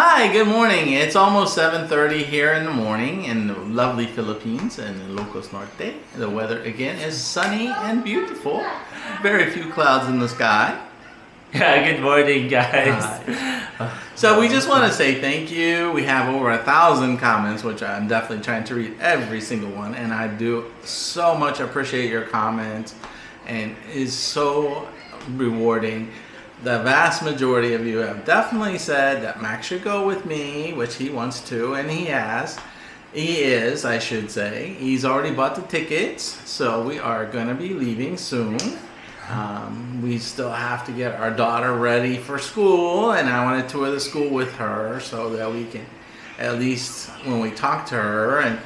Hi, good morning. It's almost 7:30 here in the morning in the lovely Philippines and Ilocos Norte. The weather again is sunny and beautiful. Very few clouds in the sky. Yeah, good morning, guys. So we just want to say thank you. We have over 1,000 comments, which I'm definitely trying to read every single one, and I do so much appreciate your comments, and it's so rewarding. The vast majority of you have definitely said that Max should go with me, which he wants to, and he has. He is, I should say. He's already bought the tickets, so we are going to be leaving soon. We still have to get our daughter ready for school, and I want to tour the school with her so that we can, at least when we talk to her, and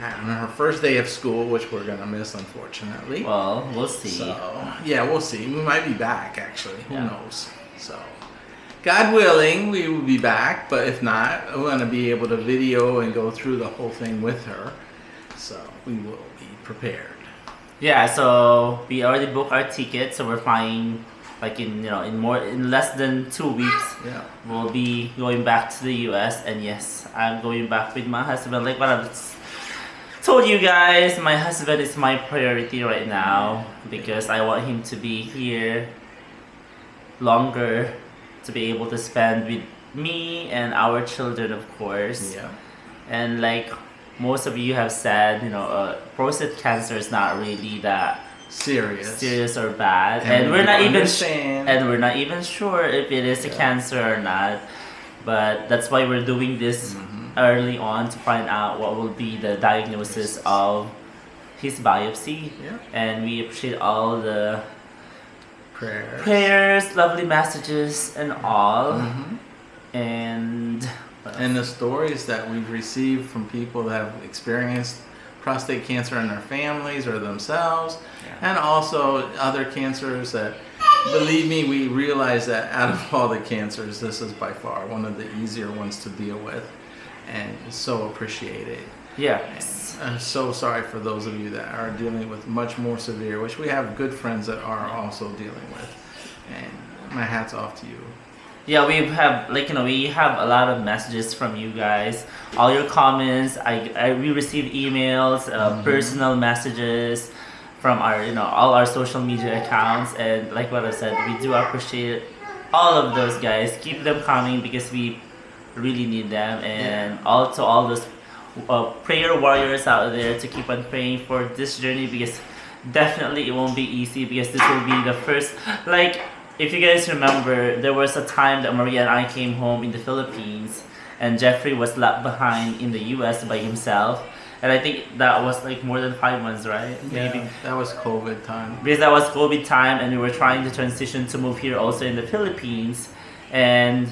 on her first day of school, which we're going to miss, unfortunately. Well, we'll see. So, yeah, we'll see. We might be back, actually. Who knows? So, God willing, we will be back. But if not, we're going to be able to video and go through the whole thing with her. So, we will be prepared. Yeah, so we already booked our tickets, so we're flying like in less than 2 weeks. Yeah. We'll be going back to the US, and yes, I'm going back with my husband. Like what I've told you guys, my husband is my priority right now because I want him to be here longer, to be able to spend with me and our children, of course. Yeah. And like most of you have said, prostate cancer is not really that serious or bad, and we're not even sure if it is a cancer or not. But that's why we're doing this early on to find out what will be the diagnosis of his biopsy. Yeah. And we appreciate all the prayers, lovely messages, and all. And the stories that we've received from people that have experienced prostate cancer in their families or themselves, and also other cancers that, believe me, we realize that out of all the cancers, this is by far one of the easier ones to deal with, and so appreciated. Yeah. And I'm so sorry for those of you that are dealing with much more severe, which we have good friends that are also dealing with, and my hat's off to you. Yeah, we have we have a lot of messages from you guys, all your comments. We receive emails, personal messages from our all our social media accounts, and like what I said, we do appreciate all of those guys. Keep them coming because we really need them, and also all those prayer warriors out there to keep on praying for this journey, because definitely it won't be easy, because this will be the first, if you guys remember, there was a time that Maria and I came home in the Philippines, and Jeffrey was left behind in the US by himself. And I think that was more than 5 months, right? Yeah, Maybe. that was COVID time. Because that was COVID time, and we were trying to transition to move here also in the Philippines. And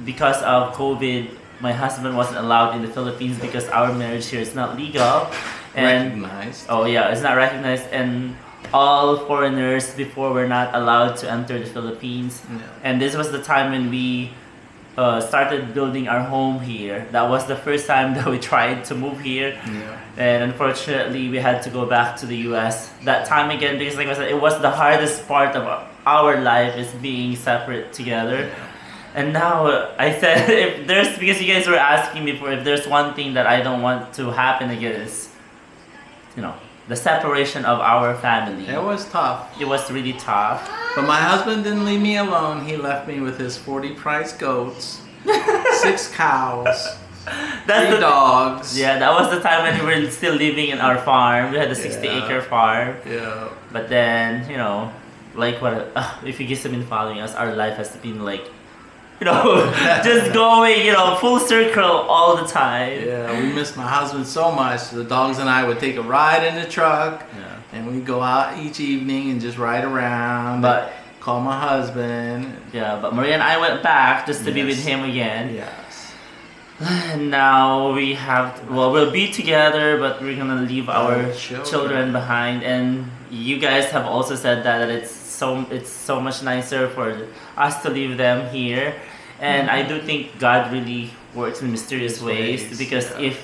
because of COVID, my husband wasn't allowed in the Philippines because our marriage here is not legal. And, recognized. Oh yeah, it's not recognized, and all foreigners before were not allowed to enter the Philippines. And this was the time when we started building our home here. That was the first time that we tried to move here. And unfortunately we had to go back to the US that time again, because like I said, it was the hardest part of our life, is being separate together. And now I said, because you guys were asking me for if there's one thing that I don't want to happen again, is the separation of our family. It was tough. It was really tough. But my husband didn't leave me alone. He left me with his 40 prize goats, 6 cows, 3 dogs. Yeah, that was the time when we were still living in our farm. We had a 60-acre farm. Yeah. But then, if you guys have been following us, our life has been just going, full circle all the time. Yeah, we missed my husband so much. The dogs and I would take a ride in the truck, and we'd go out each evening and just ride around. But call my husband. Yeah, but Maria and I went back just to be with him again. Yes. And now we have we'll be together, but we're gonna leave our children behind. And you guys have also said that it's so much nicer for us to leave them here. And I do think God really works in mysterious ways, because if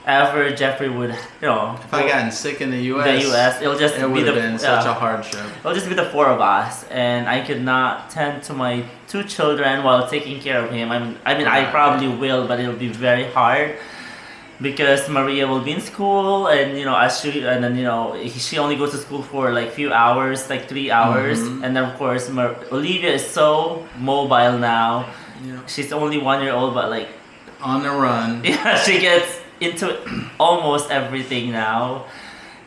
ever Jeffrey would, If I gotten sick in the U.S., it'll just it be would have the been such a hardship. it'll just be the four of us, and I could not tend to my two children while taking care of him. I probably will, but it'll be very hard because Maria will be in school, and she only goes to school for like few hours, like 3 hours, and then of course Olivia is so mobile now. Yeah. She's only 1 year old, but like on the run. yeah, she gets into almost everything now.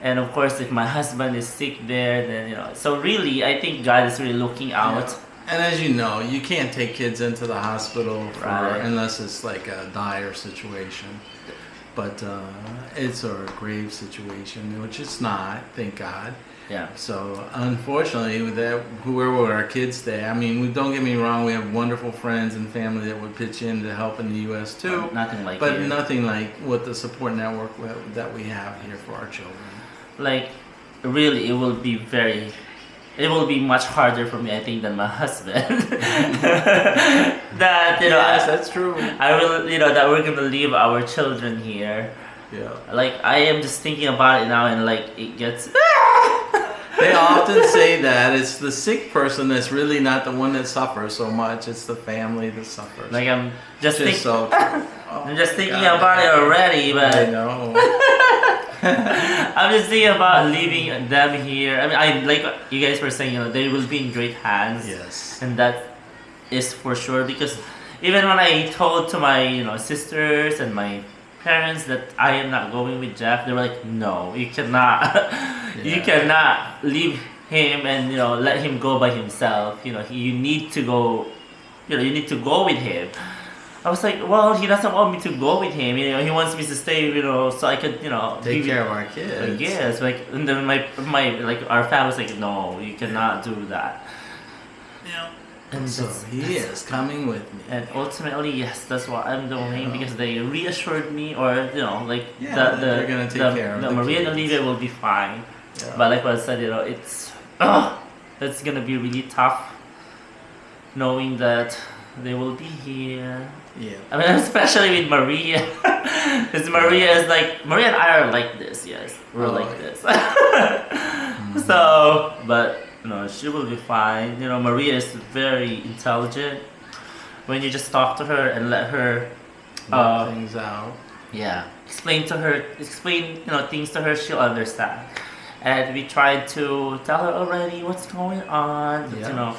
And of course, if my husband is sick there, then so really I think God is really looking out. Yeah. And as you know, you can't take kids into the hospital unless it's like a dire situation. But it's a grave situation, which it's not, thank God. Yeah. So unfortunately, where were our kids stay? I mean, don't get me wrong. We have wonderful friends and family that would pitch in to help in the U.S. too. But nothing like what the support network that we have here for our children. Like, really, it will be much harder for me, I think, than my husband. That yes, that's true. I will, that we're gonna leave our children here. Yeah. Like, I am just thinking about it now, and like it gets. They often say that it's the sick person that's really not the one that suffers so much. It's the family that suffers. Like I'm just thinking. I'm just thinking God, about it already, but I know. I'm just thinking about leaving them here. I mean, like you guys were saying, they will be in great hands. Yes. And that is for sure, because even when I told to my sisters and my parents that I am not going with Jeff, they were like, no, you cannot. You cannot leave him and let him go by himself. You need to go. You need to go with him. I was like, well, he doesn't want me to go with him. He wants me to stay. So I could take care of our kids. Yes, and then my our family was like, no, you cannot do that. Yeah. And so he is coming with me. And ultimately, yes, that's what I'm doing because they reassured me, or they're gonna take care of the Maria kids. and Olivia will be fine. Yeah. But like what I said, it's gonna be really tough knowing that they will be here. Yeah. I mean, especially with Maria, because Maria and I are like this. Yes, we're like this. So, but. She will be fine. Maria is very intelligent. When you just talk to her and let her work things out. Yeah. Explain things to her, she'll understand. And we tried to tell her already what's going on. But,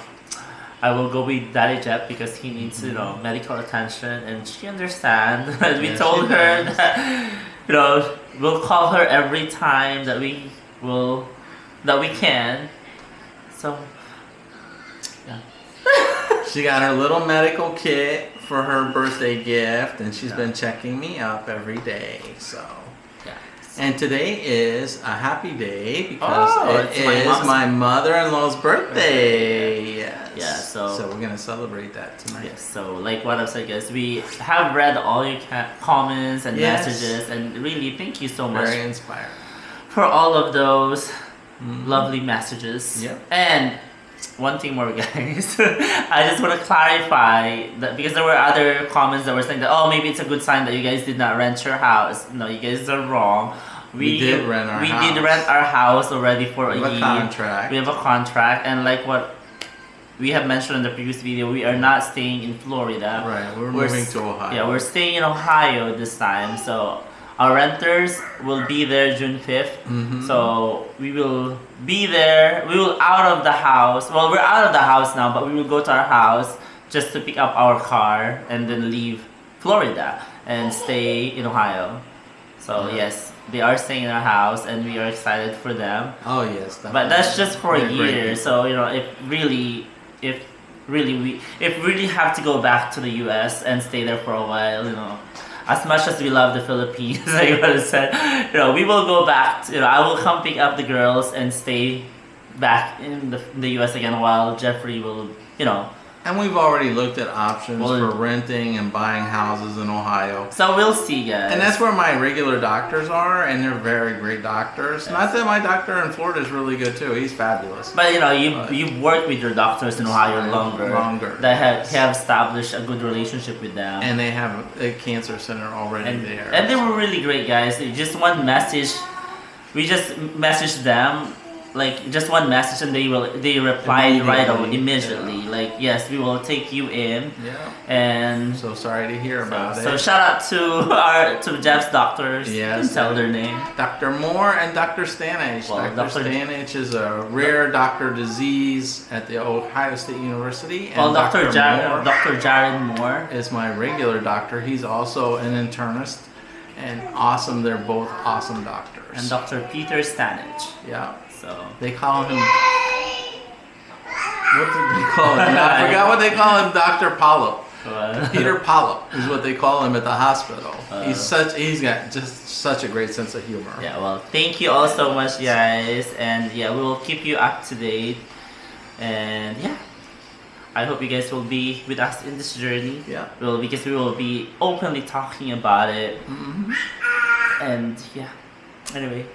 I will go with Daddy Jeff because he needs, medical attention, and she understands. And we told her that, we'll call her every time that we can. So, yeah. She got her little medical kit for her birthday gift, and she's been checking me up every day. So, and today is a happy day because it is my mother-in-law's birthday. Yes. Yeah. So we're gonna celebrate that tonight. Yes. So like what I've said, guys, we have read all your comments and messages, and really thank you so much. Very inspiring. For all of those. Lovely messages. Yep. And one thing more, guys. I just want to clarify that because there were other comments that were saying that maybe it's a good sign that you guys did not rent your house. No, you guys are wrong. We did rent our house. We did rent our house already for a year. We have a contract. We have a contract, and like what we have mentioned in the previous video, we are not staying in Florida. Right. We're moving to Ohio. Yeah, we're staying in Ohio this time. So. Our renters will be there June 5th. So we will be there. We will out of the house. Well, we're out of the house now, but we will go to our house just to pick up our car and then leave Florida and stay in Ohio. So yes, they are staying in our house and we are excited for them. Oh yes. Definitely. But that's just for a year. So if we really have to go back to the US and stay there for a while, as much as we love the Philippines, like what I said, we will go back. I will come pick up the girls and stay back in the U.S. again while Jeffrey will, And we've already looked at options Well, for renting and buying houses in Ohio. So we'll see, guys. And that's where my regular doctors are, and they're very great doctors. Yes. Not that my doctor in Florida is really good too. He's fabulous. But you know, you've worked with your doctors in Ohio longer. That have established a good relationship with them. And they have a cancer center already there. And they were really great, guys. Just one message, we just messaged them, like just one message, and they replied right away, immediately. Yeah. Like, yes, we will take you in. Yeah. And So sorry to hear about so it. shout out to Jeff's doctors. Yes. You can tell their name. Dr. Moore and Dr. Stanage. Well, Dr. Stanage is a rare doctor disease at the Ohio State University. And Well, Dr. Moore Jared Moore. is my regular doctor. He's also an internist and awesome. They're both awesome doctors. And Dr. Peter Stanage. Yeah. So They call him. What did they call him? I forgot what they call him. Dr. Polyp. Peter Polyp is what they call him at the hospital. He's got just such a great sense of humor. Yeah, well, thank you all so much, guys, and yeah, we will keep you up to date, and yeah, I hope you guys will be with us in this journey. Yeah. Well, because we will be openly talking about it, and yeah. Anyway,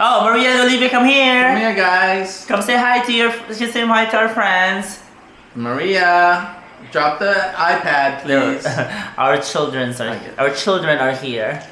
oh, Maria and Olivia, come here. Come here, guys. Come say hi to our friends. Maria, drop the iPad, please. Our children are here.